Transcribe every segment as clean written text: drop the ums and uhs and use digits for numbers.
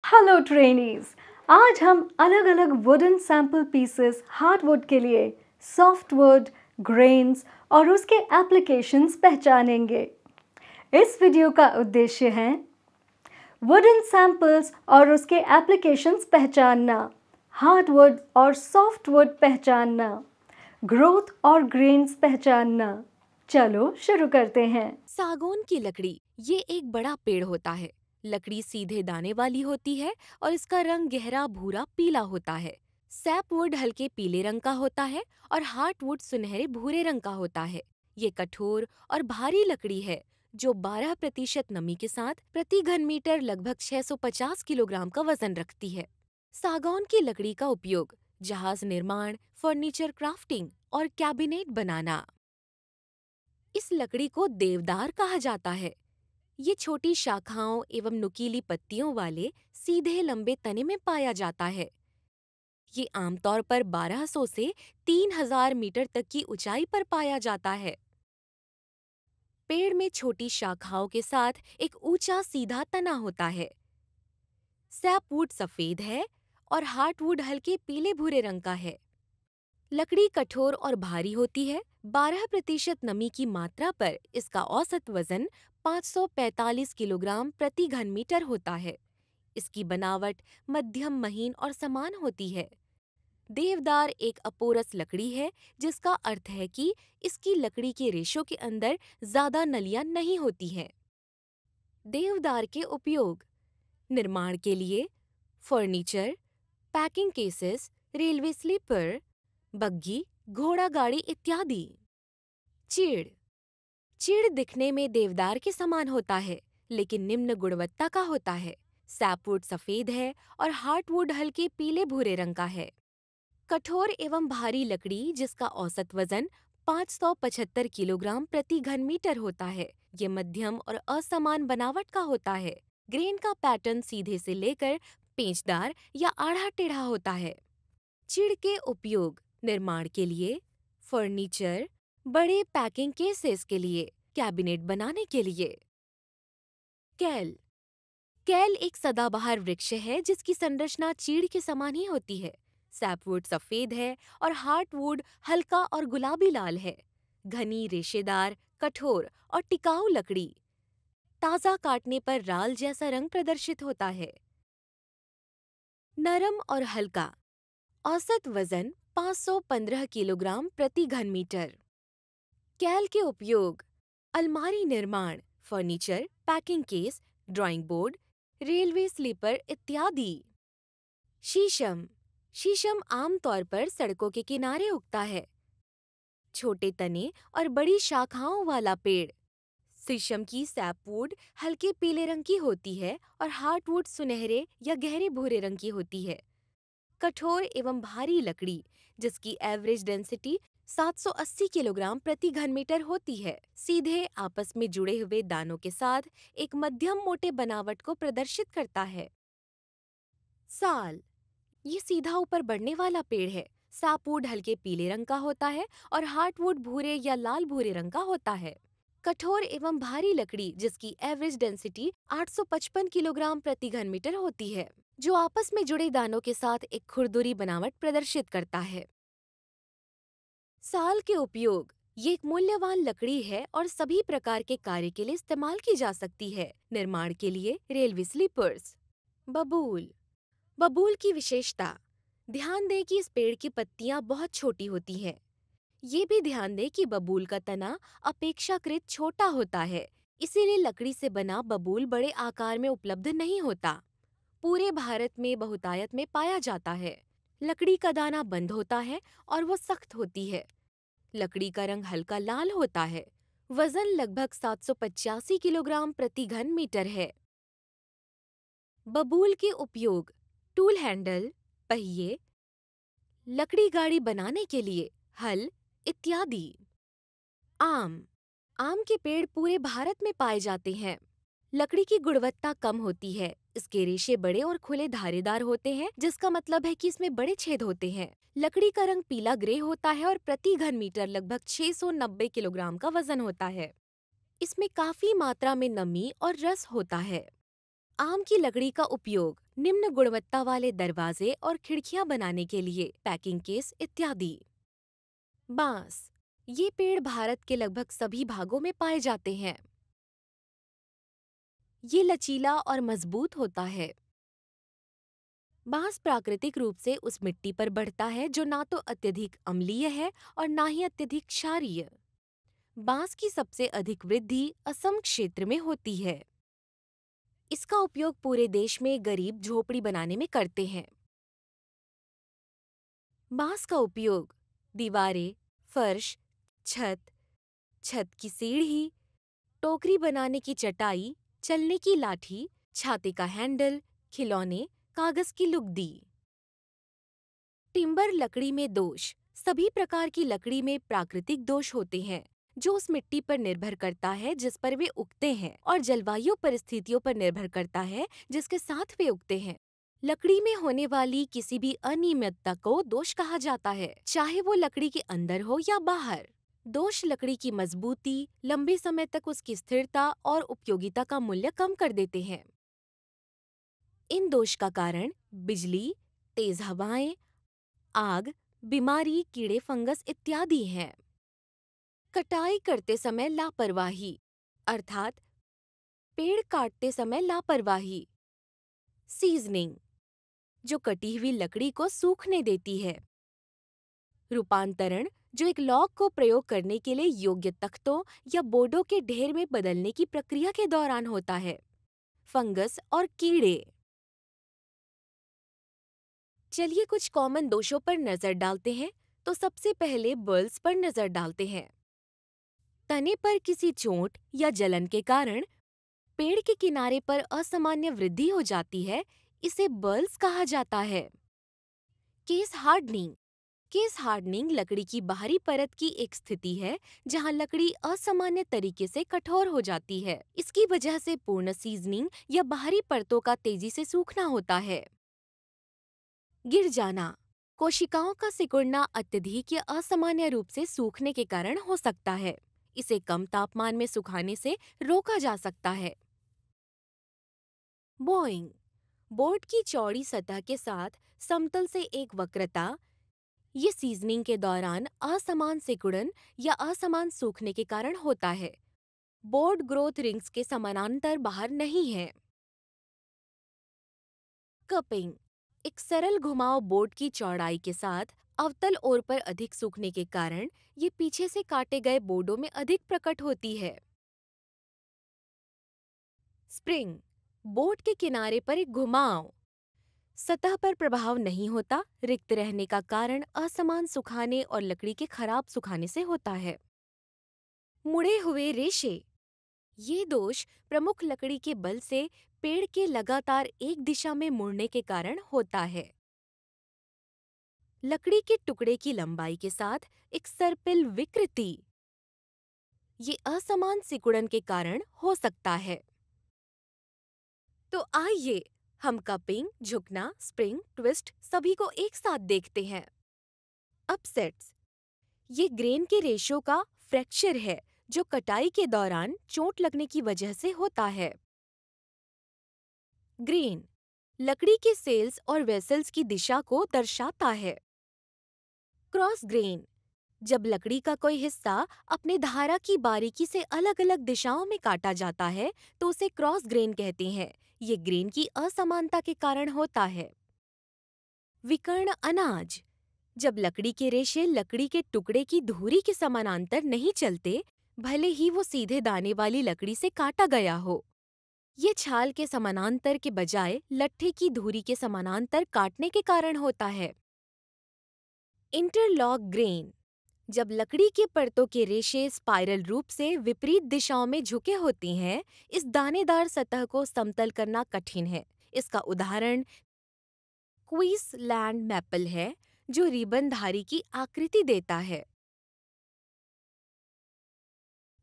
Hello trainees. आज हम अलग अलग वुडन सैंपल पीसेस हार्डवुड के लिए सॉफ्टवुड, ग्रेन्स और उसके एप्लीकेशंस पहचानेंगे। इस वीडियो का उद्देश्य है वुडन सैंपल्स और उसके एप्लीकेशंस पहचानना, हार्डवुड और सॉफ्टवुड पहचानना, ग्रोथ और ग्रेन्स पहचानना। चलो शुरू करते हैं। सागौन की लकड़ी ये एक बड़ा पेड़ होता है। लकड़ी सीधे दाने वाली होती है और इसका रंग गहरा भूरा पीला होता है। सैपवुड हल्के पीले रंग का होता है और हार्टवुड सुनहरे भूरे रंग का होता है। ये कठोर और भारी लकड़ी है जो 12% नमी के साथ प्रति घन मीटर लगभग 650 किलोग्राम का वजन रखती है। सागौन की लकड़ी का उपयोग जहाज निर्माण, फर्नीचर क्राफ्टिंग और कैबिनेट बनाना। इस लकड़ी को देवदार कहा जाता है। ये छोटी शाखाओं एवं नुकीली पत्तियों वाले सीधे लंबे तने में पाया जाता है। ये आमतौर पर 1200 से 3000 मीटर तक की ऊंचाई पर पाया जाता है। पेड़ में छोटी शाखाओं के साथ एक ऊंचा सीधा तना होता है। सैपवुड सफेद है और हार्टवुड हल्के पीले भूरे रंग का है। लकड़ी कठोर और भारी होती है। 12% नमी की मात्रा पर इसका औसत वजन 545 किलोग्राम प्रति घन मीटर होता है। इसकी बनावट मध्यम, महीन और समान होती है। देवदार एक अपोरस लकड़ी है, जिसका अर्थ है कि इसकी लकड़ी के रेशों के अंदर ज्यादा नलियां नहीं होती हैं। देवदार के उपयोग निर्माण के लिए furniture, packing cases, railway sleeper, buggy, घोड़ा गाड़ी इत्यादि। चीड़ चीड़ दिखने में देवदार के समान होता है, लेकिन निम्न गुणवत्ता का होता है। सैपवुड सफेद है और हार्टवुड हल्के पीले भूरे रंग का है। कठोर एवं भारी लकड़ी जिसका औसत वजन 575 किलोग्राम प्रति घन मीटर होता है। ये मध्यम और असमान बनावट का होता है। ग्रेन का पैटर्न सीधे से लेकर पेंचदार या आड़ा टेढ़ा होता है। चीड़ के उपयोग निर्माण के लिए, फर्नीचर, बड़े पैकिंग केसेस के लिए, कैबिनेट बनाने के लिए। कैल कैल एक सदाबहार वृक्ष है जिसकी संरचना चीड़ के समान ही होती है। सैपवुड सफेद है और हार्टवुड हल्का और गुलाबी लाल है। घनी, रेशेदार, कठोर और टिकाऊ लकड़ी। ताजा काटने पर राल जैसा रंग प्रदर्शित होता है। नरम और हल्का। औसत वजन 515 किलोग्राम प्रति घन मीटर। कैल के उपयोग अलमारी निर्माण, furniture, packing case, drawing board, railway sleeper इत्यादि। शीशम शीशम आमतौर पर सड़कों के किनारे उगता है। छोटे तने और बड़ी शाखाओं वाला पेड़। शीशम की सैपवुड हल्के पीले रंग की होती है और हार्टवुड सुनहरे या गहरे भूरे रंग की होती है। कठोर एवं भारी लकड़ी जिसकी एवरेज डेंसिटी 780 किलोग्राम प्रति घन मीटर होती है। सीधे आपस में जुड़े हुए दानों के साथ एक मध्यम मोटे बनावट को प्रदर्शित करता है। साल ये सीधा ऊपर बढ़ने वाला पेड़ है। सैपवुड हल्के पीले रंग का होता है और हार्टवुड भूरे या लाल भूरे रंग का होता है। कठोर एवं भारी लकड़ी जिसकी एवरेज डेंसिटी 855 किलोग्राम प्रति घन मीटर होती है, जो आपस में जुड़े दानों के साथ एक खुरदुरी बनावट प्रदर्शित करता है। साल के उपयोग ये एक मूल्यवान लकड़ी है और सभी प्रकार के कार्य के लिए इस्तेमाल की जा सकती है। निर्माण के लिए रेलवे स्लीपर्स। बबूल बबूल की विशेषता। ध्यान दें कि इस पेड़ की पत्तियां बहुत छोटी होती हैं। ये भी ध्यान दें कि बबूल का तना अपेक्षाकृत छोटा होता है, इसीलिए लकड़ी से बना बबूल बड़े आकार में उपलब्ध नहीं होता। पूरे भारत में बहुतायत में पाया जाता है। लकड़ी का दाना बंद होता है और वो सख्त होती है। लकड़ी का रंग हल्का लाल होता है। वजन लगभग 785 किलोग्राम प्रति घन मीटर है। बबूल के उपयोग टूल हैंडल, पहिए, लकड़ी गाड़ी बनाने के लिए, हल इत्यादि। आम आम के पेड़ पूरे भारत में पाए जाते हैं। लकड़ी की गुणवत्ता कम होती है। इसके रेशे बड़े और खुले धारीदार होते हैं, जिसका मतलब है कि इसमें बड़े छेद होते हैं। लकड़ी का रंग पीला ग्रे होता है और प्रति घन मीटर लगभग 690 किलोग्राम का वजन होता है। इसमें काफी मात्रा में नमी और रस होता है। आम की लकड़ी का उपयोग निम्न गुणवत्ता वाले दरवाजे और खिड़कियां बनाने के लिए, पैकिंग केस इत्यादि। बांस, ये पेड़ भारत के लगभग सभी भागों में पाए जाते हैं। ये लचीला और मजबूत होता है। बांस प्राकृतिक रूप से उस मिट्टी पर बढ़ता है जो ना तो अत्यधिक अम्लीय है और ना ही अत्यधिक क्षारीय। बांस की सबसे अधिक वृद्धि असम क्षेत्र में होती है। इसका उपयोग पूरे देश में गरीब झोपड़ी बनाने में करते हैं। बांस का उपयोग दीवारें, फर्श, छत, छत की सीढ़ी, टोकरी बनाने की चटाई, चलने की लाठी, छाते का हैंडल, खिलौने, कागज की लुगदी। टिम्बर लकड़ी में दोष, सभी प्रकार की लकड़ी में प्राकृतिक दोष होते हैं जो उस मिट्टी पर निर्भर करता है जिस पर वे उगते हैं और जलवायु परिस्थितियों पर निर्भर करता है जिसके साथ वे उगते हैं। लकड़ी में होने वाली किसी भी अनियमितता को दोष कहा जाता है, चाहे वो लकड़ी के अंदर हो या बाहर। दोष लकड़ी की मजबूती, लंबे समय तक उसकी स्थिरता और उपयोगिता का मूल्य कम कर देते हैं। इन दोष का कारण बिजली, तेज हवाएं, आग, बीमारी, कीड़े, फंगस इत्यादि हैं। कटाई करते समय लापरवाही, अर्थात पेड़ काटते समय लापरवाही। सीजनिंग, जो कटी हुई लकड़ी को सूखने देती है। रूपांतरण, जो एक लॉग को प्रयोग करने के लिए योग्य तख्तों या बोर्डों के ढेर में बदलने की प्रक्रिया के दौरान होता है। फंगस और कीड़े। चलिए कुछ कॉमन दोषों पर नजर डालते हैं। तो सबसे पहले बर्ल्स पर नजर डालते हैं। तने पर किसी चोट या जलन के कारण पेड़ के किनारे पर असामान्य वृद्धि हो जाती है, इसे बर्ल्स कहा जाता है। केस हार्डनिंग, केस हार्डनिंग लकड़ी की बाहरी परत की एक स्थिति है जहां लकड़ी असामान्य तरीके से कठोर हो जाती है। इसकी वजह से पूर्ण सीजनिंग या बाहरी परतों का तेजी से सूखना होता है। गिर जाना, कोशिकाओं का सिकुड़ना अत्यधिक या असामान्य रूप से सूखने के कारण हो सकता है। इसे कम तापमान में सुखाने से रोका जा सकता है। बोइंग, बोर्ड की चौड़ी सतह के साथ समतल से एक वक्रता, ये सीजनिंग के दौरान असमान सिकुड़न या असमान सूखने के कारण होता है। बोर्ड ग्रोथ रिंग्स के समानांतर बाहर नहीं है। कपिंग, एक सरल घुमाव बोर्ड की चौड़ाई के साथ अवतल ओर पर अधिक सूखने के कारण ये पीछे से काटे गए बोर्डों में अधिक प्रकट होती है। स्प्रिंग, बोर्ड के किनारे पर एक घुमाव, सतह पर प्रभाव नहीं होता, रिक्त रहने का कारण असमान सुखाने और लकड़ी के खराब सुखाने से होता है। मुड़े हुए रेशे, ये दोष प्रमुख लकड़ी के बल से पेड़ के लगातार एक दिशा में मुड़ने के कारण होता है। लकड़ी के टुकड़े की लंबाई के साथ एक सर्पिल विकृति, ये असमान सिकुड़न के कारण हो सकता है। तो आइए हम कपिंग, झुकना, स्प्रिंग, ट्विस्ट सभी को एक साथ देखते हैं। अपसेट्स, ये ग्रेन के रेशो का फ्रैक्चर है जो कटाई के दौरान चोट लगने की वजह से होता है। ग्रेन, लकड़ी के सेल्स और वेसल्स की दिशा को दर्शाता है। क्रॉस ग्रेन, जब लकड़ी का कोई हिस्सा अपने धारा की बारीकी से अलग अलग दिशाओं में काटा जाता है तो उसे क्रॉस ग्रेन कहते हैं। ये ग्रेन की असमानता के कारण होता है। विकर्ण अनाज, जब लकड़ी के रेशे लकड़ी के टुकड़े की धुरी के समानांतर नहीं चलते, भले ही वो सीधे दाने वाली लकड़ी से काटा गया हो। ये छाल के समानांतर के बजाय लट्ठे की धुरी के समानांतर काटने के कारण होता है। इंटरलॉक ग्रेन, जब लकड़ी के परतों के रेशे स्पाइरल रूप से विपरीत दिशाओं में झुके होते हैं, इस दानेदार सतह को समतल करना कठिन है। इसका उदाहरण क्वींसलैंड मैपल है जो रिबनधारी की आकृति देता है।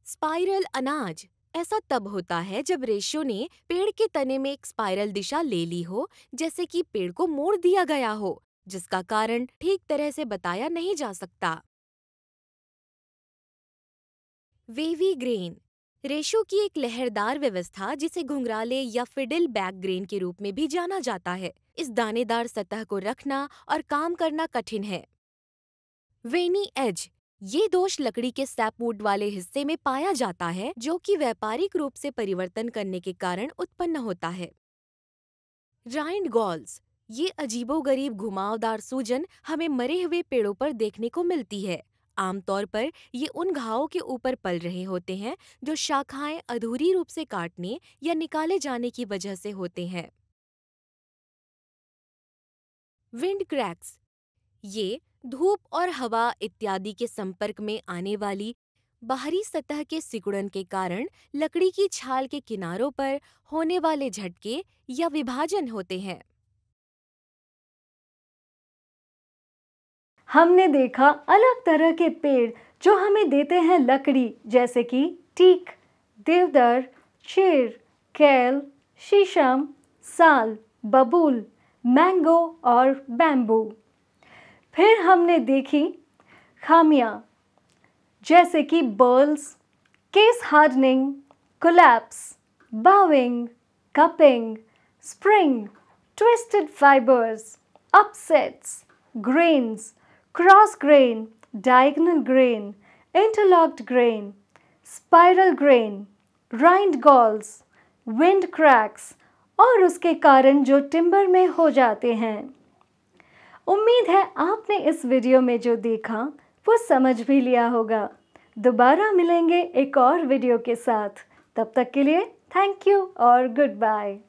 स्पाइरल अनाज, ऐसा तब होता है जब रेशों ने पेड़ के तने में एक स्पाइरल दिशा ले ली हो, जैसे कि पेड़ को मोड़ दिया गया हो, जिसका कारण ठीक तरह से बताया नहीं जा सकता। वेवी ग्रेन, रेशो की एक लहरदार व्यवस्था जिसे घुंघराले या फिडिल बैक ग्रेन के रूप में भी जाना जाता है। इस दानेदार सतह को रखना और काम करना कठिन है। वेनी एज, ये दोष लकड़ी के सैपवुड वाले हिस्से में पाया जाता है, जो कि व्यापारिक रूप से परिवर्तन करने के कारण उत्पन्न होता है। राइंड गॉल्स, ये अजीबोगरीब घुमावदार सूजन हमें मरे हुए पेड़ों पर देखने को मिलती है। आमतौर पर ये उन घावों के ऊपर पल रहे होते हैं जो शाखाएं अधूरी रूप से काटने या निकाले जाने की वजह से होते हैं। विंड क्रैक्स, ये धूप और हवा इत्यादि के संपर्क में आने वाली बाहरी सतह के सिकुड़न के कारण लकड़ी की छाल के किनारों पर होने वाले झटके या विभाजन होते हैं। हमने देखा अलग तरह के पेड़ जो हमें देते हैं लकड़ी, जैसे कि टीक, देवदार, चीड़, केल, शीशम, साल, बबूल, मैंगो और बैम्बू। फिर हमने देखी खामियां, जैसे कि burls, case hardening, collapse, bowing, cupping, spring, twisted fibres, upsets, grains, cross grain, diagonal grain, interlocked grain, spiral grain, rind galls, wind cracks और उसके कारण जो टिम्बर में हो जाते हैं। उम्मीद है आपने इस वीडियो में जो देखा वो समझ भी लिया होगा। दोबारा मिलेंगे एक और वीडियो के साथ। तब तक के लिए थैंक यू और गुड बाय।